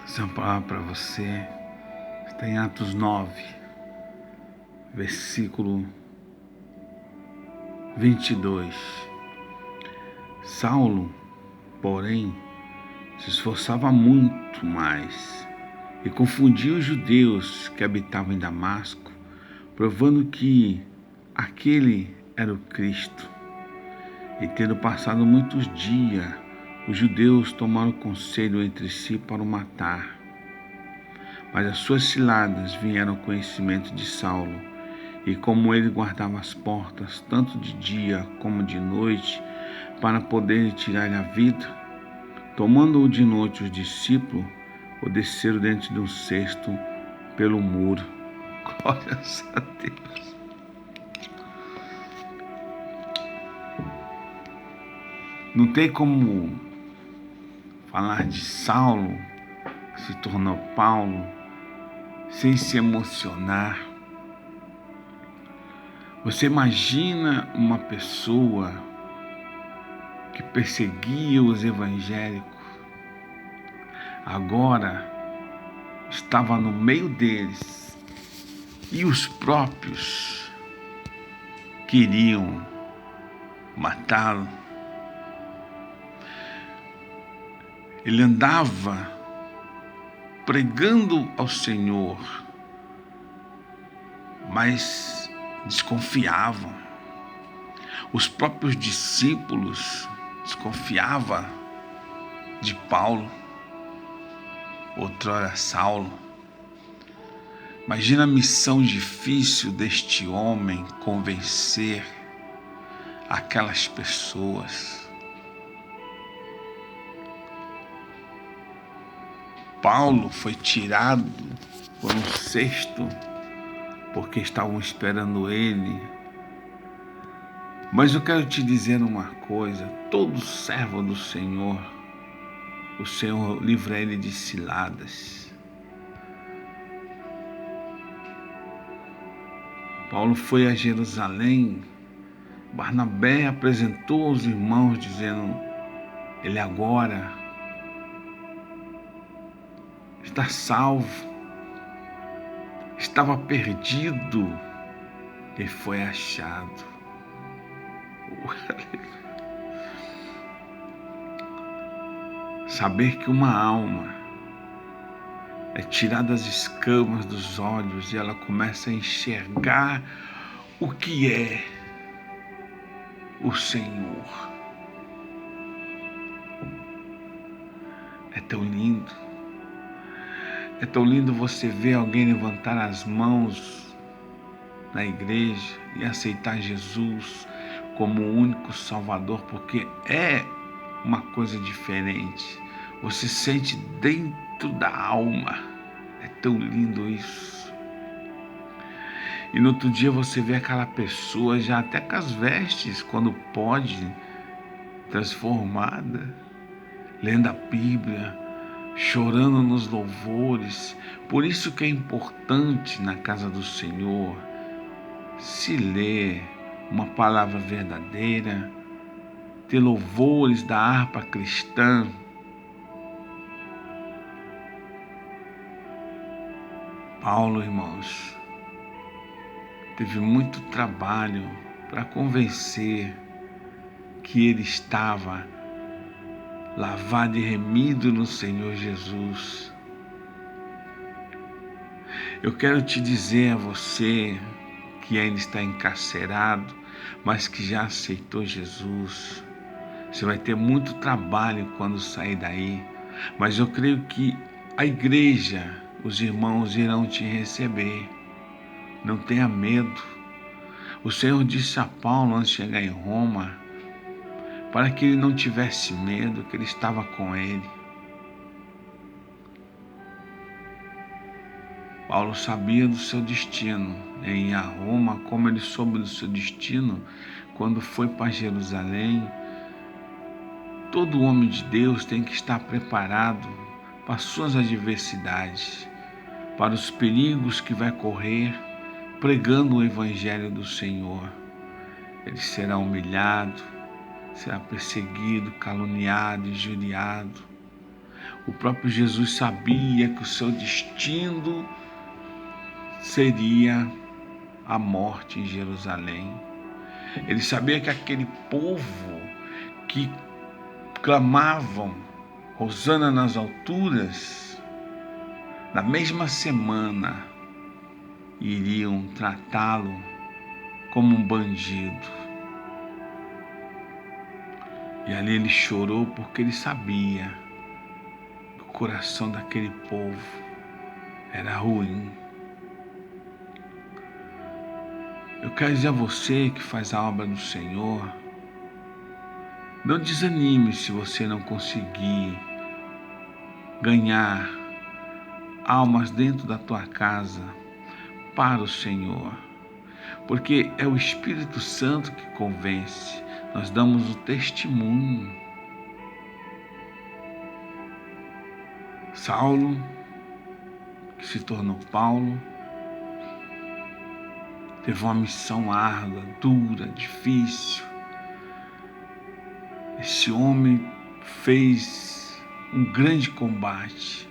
Essa palavra para você está em Atos 9, versículo 22. Saulo, porém, se esforçava muito mais e confundia os judeus que habitavam em Damasco, provando que aquele era o Cristo. E tendo passado muitos dias, os judeus tomaram conselho entre si para o matar. Mas as suas ciladas vieram ao conhecimento de Saulo, e como ele guardava as portas, tanto de dia como de noite, para poder tirar-lhe a vida, tomando-o de noite os discípulos, o desceram dentro de um cesto pelo muro. Glórias a Deus. Não tem como falar de Saulo, que se tornou Paulo, sem se emocionar. Você imagina uma pessoa que perseguia os evangélicos, agora estava no meio deles e os próprios queriam matá-lo. Ele andava pregando ao Senhor, mas desconfiavam. Os próprios discípulos desconfiavam de Paulo, outrora Saulo. Imagina a missão difícil deste homem convencer aquelas pessoas. Paulo foi tirado por um cesto porque estavam esperando ele. Mas eu quero te dizer uma coisa: todo servo do Senhor, o Senhor livra ele de ciladas. Paulo foi a Jerusalém, Barnabé apresentou aos irmãos dizendo: ele agora está salvo, estava perdido e foi achado. Saber que uma alma é tirada das escamas dos olhos e ela começa a enxergar o que é o Senhor. É tão lindo. É tão lindo você ver alguém levantar as mãos na igreja e aceitar Jesus como o único Salvador, porque é uma coisa diferente. Você sente dentro da alma. É tão lindo isso. E no outro dia você vê aquela pessoa já até com as vestes, quando pode, transformada, lendo a Bíblia, chorando nos louvores. Por isso que é importante na casa do Senhor se ler uma palavra verdadeira, ter louvores da harpa cristã. Paulo, irmãos, teve muito trabalho para convencer que ele estava lavado e remido no Senhor Jesus. Eu quero te dizer a você que ainda está encarcerado, mas que já aceitou Jesus, você vai ter muito trabalho quando sair daí, mas eu creio que a igreja, os irmãos irão te receber. Não tenha medo. O Senhor disse a Paulo antes de chegar em Roma, para que ele não tivesse medo, que ele estava com ele. Paulo sabia do seu destino em ir a Roma, como ele soube do seu destino quando foi para Jerusalém. Todo homem de Deus tem que estar preparado para as suas adversidades, para os perigos que vai correr, pregando o Evangelho do Senhor. Ele será humilhado, será perseguido, caluniado, injuriado. O próprio Jesus sabia que o seu destino seria a morte em Jerusalém. Ele sabia que aquele povo que clamavam Hosana nas alturas, na mesma semana iriam tratá-lo como um bandido. E ali ele chorou porque ele sabia que o coração daquele povo era ruim. Eu quero dizer a você que faz a obra do Senhor, não desanime se você não conseguir ganhar almas dentro da tua casa para o Senhor, porque é o Espírito Santo que convence. Nós damos o testemunho. Saulo, que se tornou Paulo, teve uma missão árdua, dura, difícil. Esse homem fez um grande combate.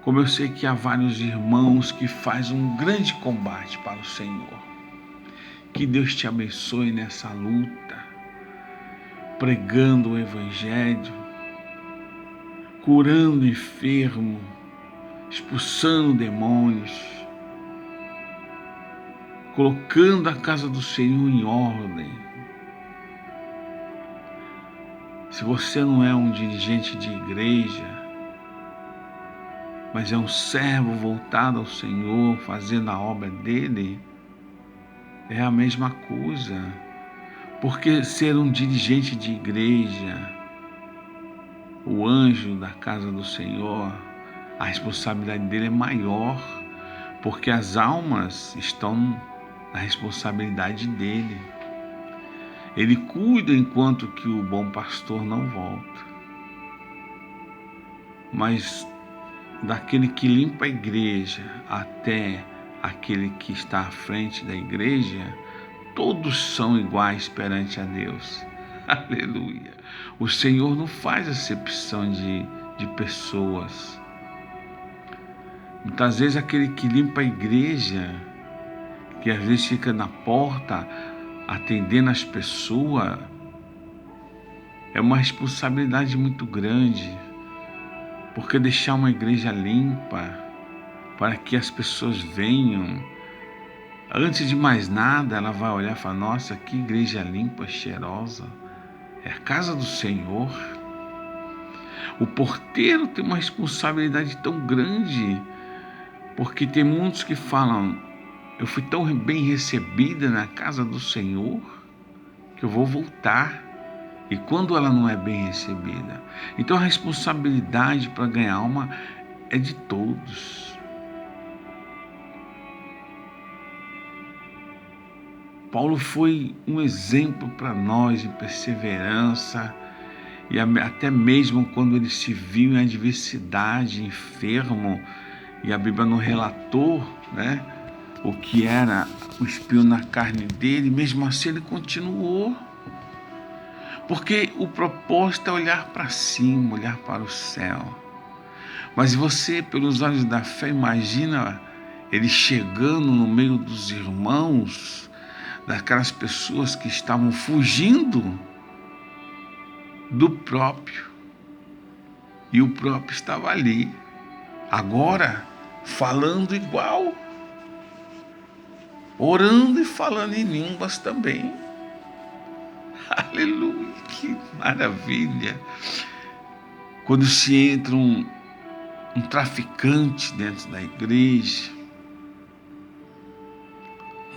Como eu sei que há vários irmãos que fazem um grande combate para o Senhor. Que Deus te abençoe nessa luta, pregando o Evangelho, curando enfermo, expulsando demônios, colocando a casa do Senhor em ordem. Se você não é um dirigente de igreja, mas é um servo voltado ao Senhor, fazendo a obra dele, é a mesma coisa. Porque ser um dirigente de igreja, o anjo da casa do Senhor, a responsabilidade dele é maior, porque as almas estão na responsabilidade dele. Ele cuida enquanto que o bom pastor não volta. Mas daquele que limpa a igreja até aquele que está à frente da igreja, todos são iguais perante a Deus. Aleluia. O Senhor não faz acepção de pessoas. Muitas vezes aquele que limpa a igreja, que às vezes fica na porta atendendo as pessoas, é uma responsabilidade muito grande. Porque deixar uma igreja limpa para que as pessoas venham, antes de mais nada, ela vai olhar e falar: nossa, que igreja limpa, cheirosa. É a casa do Senhor. O porteiro tem uma responsabilidade tão grande, porque tem muitos que falam: eu fui tão bem recebida na casa do Senhor que eu vou voltar. E quando ela não é bem recebida? Então a responsabilidade para ganhar alma é de todos. Paulo foi um exemplo para nós de perseverança, e até mesmo quando ele se viu em adversidade, enfermo, e a Bíblia não relatou, né, o que era o espinho na carne dele, mesmo assim ele continuou. Porque o propósito é olhar para cima, olhar para o céu. Mas você, pelos olhos da fé, imagina ele chegando no meio dos irmãos, daquelas pessoas que estavam fugindo do próprio. E o próprio estava ali, agora falando igual, orando e falando em línguas também. Aleluia, que maravilha. Quando se entra um traficante dentro da igreja,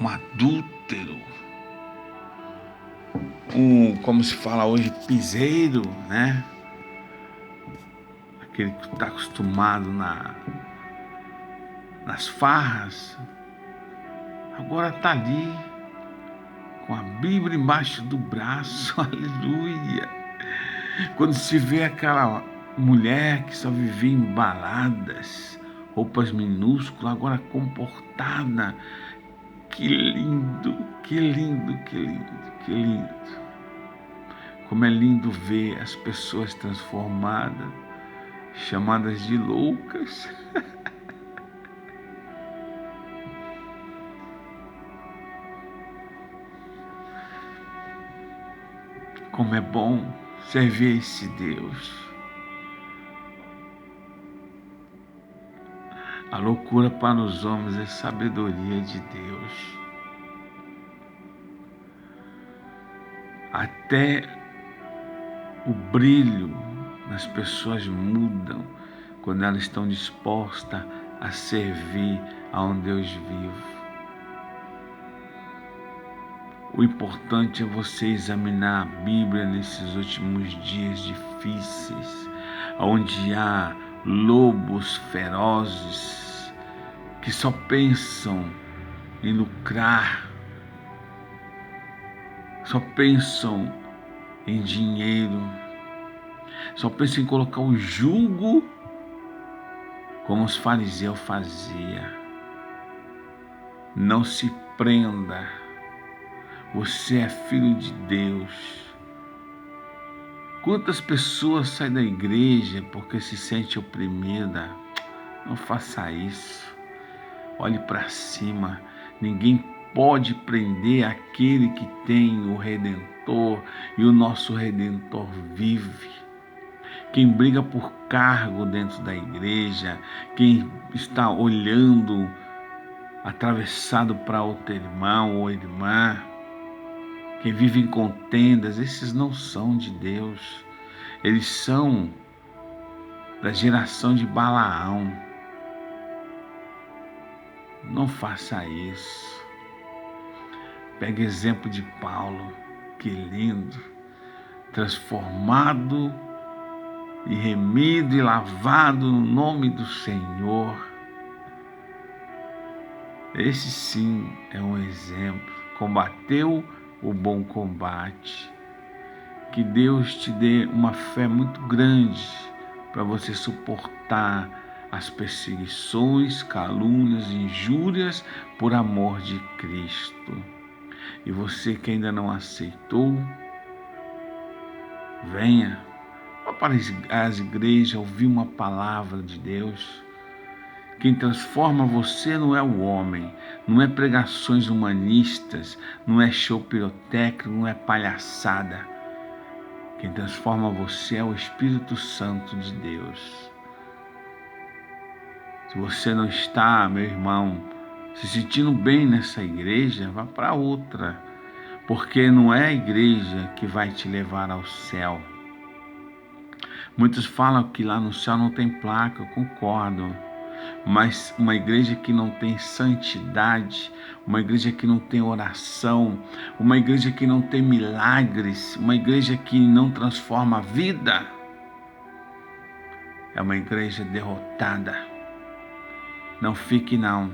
um adúltero, como se fala hoje, piseiro, né? Aquele que está acostumado nas farras, agora está ali, com a Bíblia embaixo do braço, aleluia. Quando se vê aquela mulher que só vivia em baladas, roupas minúsculas, agora comportada, que lindo, que lindo, que lindo, que lindo. Como é lindo ver as pessoas transformadas. chamadas de loucas. Como é bom servir esse Deus. A loucura para os homens é sabedoria de Deus. Até o brilho nas pessoas mudam quando elas estão dispostas a servir a um Deus vivo. O importante é você examinar a Bíblia nesses últimos dias difíceis, onde há lobos ferozes que só pensam em lucrar, só pensam em dinheiro, só pensam em colocar o jugo como os fariseus faziam. Não se prenda. Você é filho de Deus. Quantas pessoas saem da igreja porque se sente oprimida? Não faça isso. Olhe para cima. Ninguém pode prender aquele que tem o Redentor, e o nosso Redentor vive. Quem briga por cargo dentro da igreja, quem está olhando atravessado para outro irmão ou irmã, quem vive em contendas, esses não são de Deus. Eles são da geração de Balaão. Não faça isso. Pegue exemplo de Paulo, que lindo, transformado e remido e lavado no nome do Senhor. Esse sim é um exemplo. Combateu o bom combate. Que Deus te dê uma fé muito grande para você suportar as perseguições, calúnias, injúrias por amor de Cristo. E você que ainda não aceitou, venha para as igrejas ouvir uma palavra de Deus. Quem transforma você não é o homem, não é pregações humanistas, não é show pirotécnico, não é palhaçada. Quem transforma você é o Espírito Santo de Deus. Se você não está, meu irmão, se sentindo bem nessa igreja, vá para outra, porque não é a igreja que vai te levar ao céu. Muitos falam que lá no céu não tem placa, eu concordo. Mas uma igreja que não tem santidade, uma igreja que não tem oração, uma igreja que não tem milagres, uma igreja que não transforma a vida, é uma igreja derrotada. Não fique não.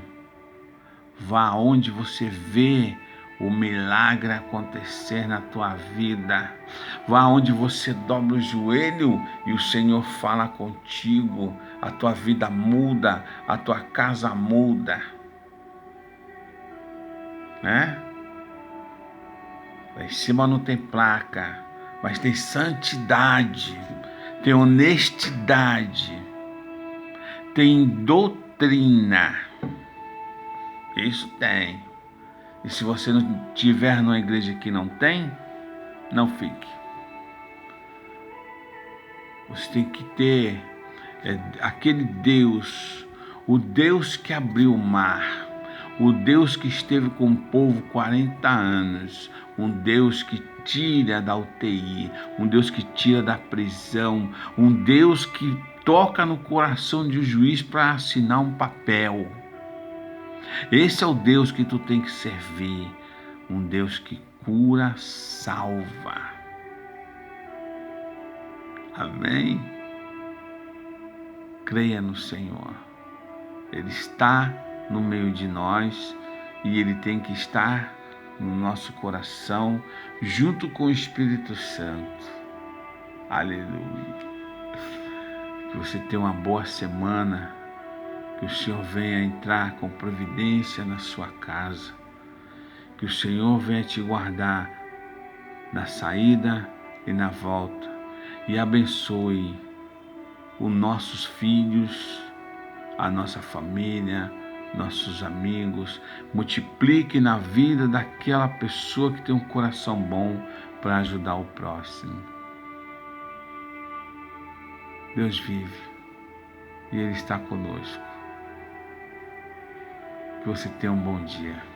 Vá onde você vê o milagre acontecer na tua vida. Vá onde você dobra o joelho e o Senhor fala contigo. A tua vida muda, a tua casa muda. Né? Lá em cima não tem placa, mas tem santidade, tem honestidade, tem doutrina. Isso tem. E se você não tiver numa igreja que não tem, não fique. Você tem que ter aquele Deus, o Deus que abriu o mar, o Deus que esteve com o povo 40 anos, um Deus que tira da UTI, um Deus que tira da prisão, um Deus que toca no coração de um juiz para assinar um papel. Esse é o Deus que tu tem que servir, um Deus que cura, salva. Amém? Creia no Senhor. Ele está no meio de nós e Ele tem que estar no nosso coração junto com o Espírito Santo. Aleluia. Que você tenha uma boa semana. Que o Senhor venha entrar com providência na sua casa. Que o Senhor venha te guardar na saída e na volta. E abençoe os nossos filhos, a nossa família, nossos amigos. Multiplique na vida daquela pessoa que tem um coração bom para ajudar o próximo. Deus vive e Ele está conosco. Que você tenha um bom dia.